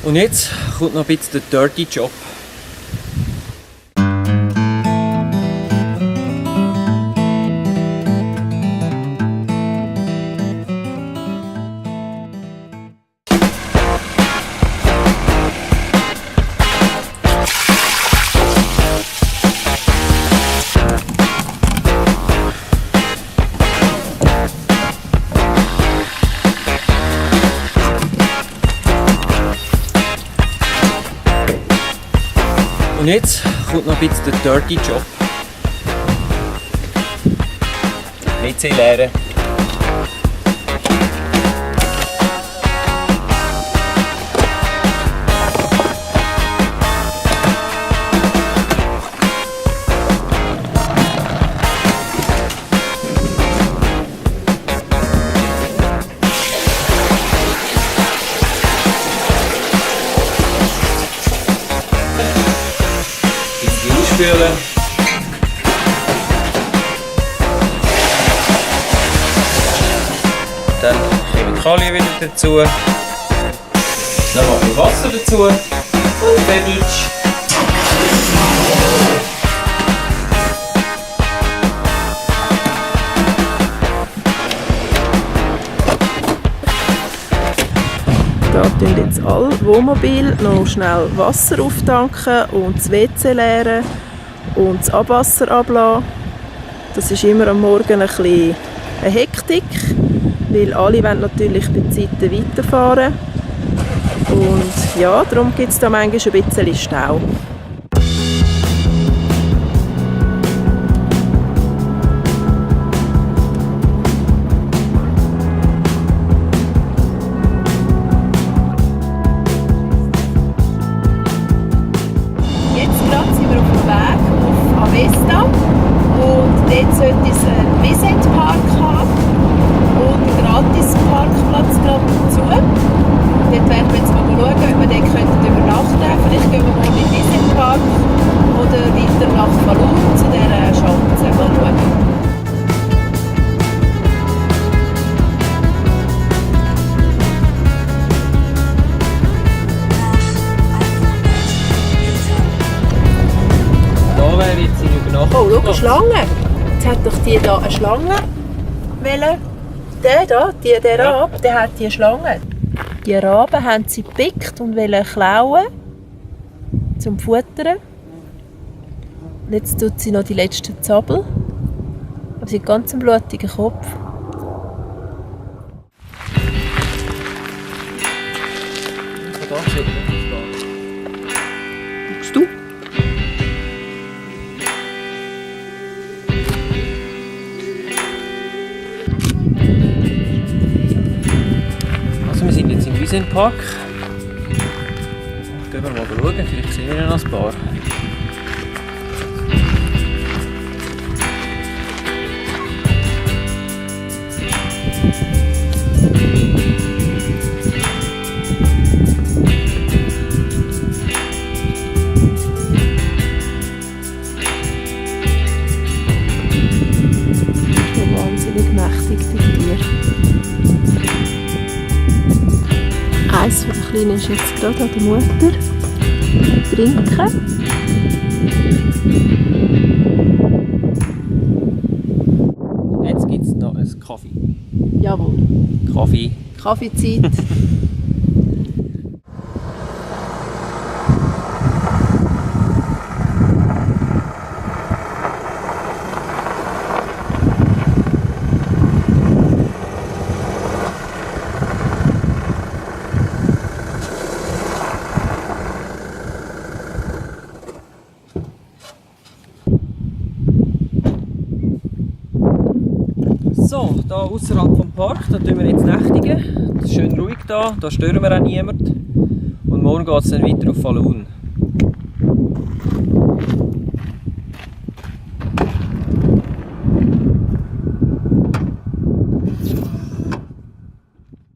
Und jetzt kommt noch ein bisschen der Dirty Job. Und jetzt kommt noch ein bisschen der Dirty Job. WC leeren. Spülen. Dann Chemikalien wieder dazu. Dann noch ein Wasser dazu. Und fertig. Da tun jetzt alle Wohnmobile noch schnell Wasser auftanken und das WC leeren und das Abwasser ablassen. Das ist immer am Morgen ein bisschen eine Hektik, weil alle wollen natürlich bei Zeiten weiterfahren. Und ja, darum gibt es da manchmal ein bisschen Stau. Und dort sollte es einen Wiesent-Park haben und einen Gratis-Parkplatz gerade dazu. Dort werden wir jetzt mal schauen, ob wir dort übernachten können. Vielleicht gehen wir morgen in den Wiesent-Park oder weiter nach Falun zu dieser Schanze. Mal schauen. Oh, schau, eine Schlange! Jetzt hat doch die da eine Schlange wollen. Der Rabe, der hat die Schlange. Die Raben haben sie gepickt und wollen klauen, zum Futtern. Und jetzt tut sie noch die letzten Zabel. Aber sie hat ganz einen blutigen Kopf. Guckst du? Wir sind jetzt im Wiesent-Park. Gehen wir mal schauen, vielleicht sehen wir noch ein paar. So wahnsinnig mächtig, die Tiere. Eins von den Kleinen ist jetzt gerade an der Mutter trinken. Jetzt gibt es noch einen Kaffee. Jawohl. Kaffee. Kaffeezeit. So, hier außerhalb vom Park, da tun wir jetzt nächtigen. Es ist schön ruhig da stören wir auch niemanden. Und morgen geht es dann weiter auf Falun.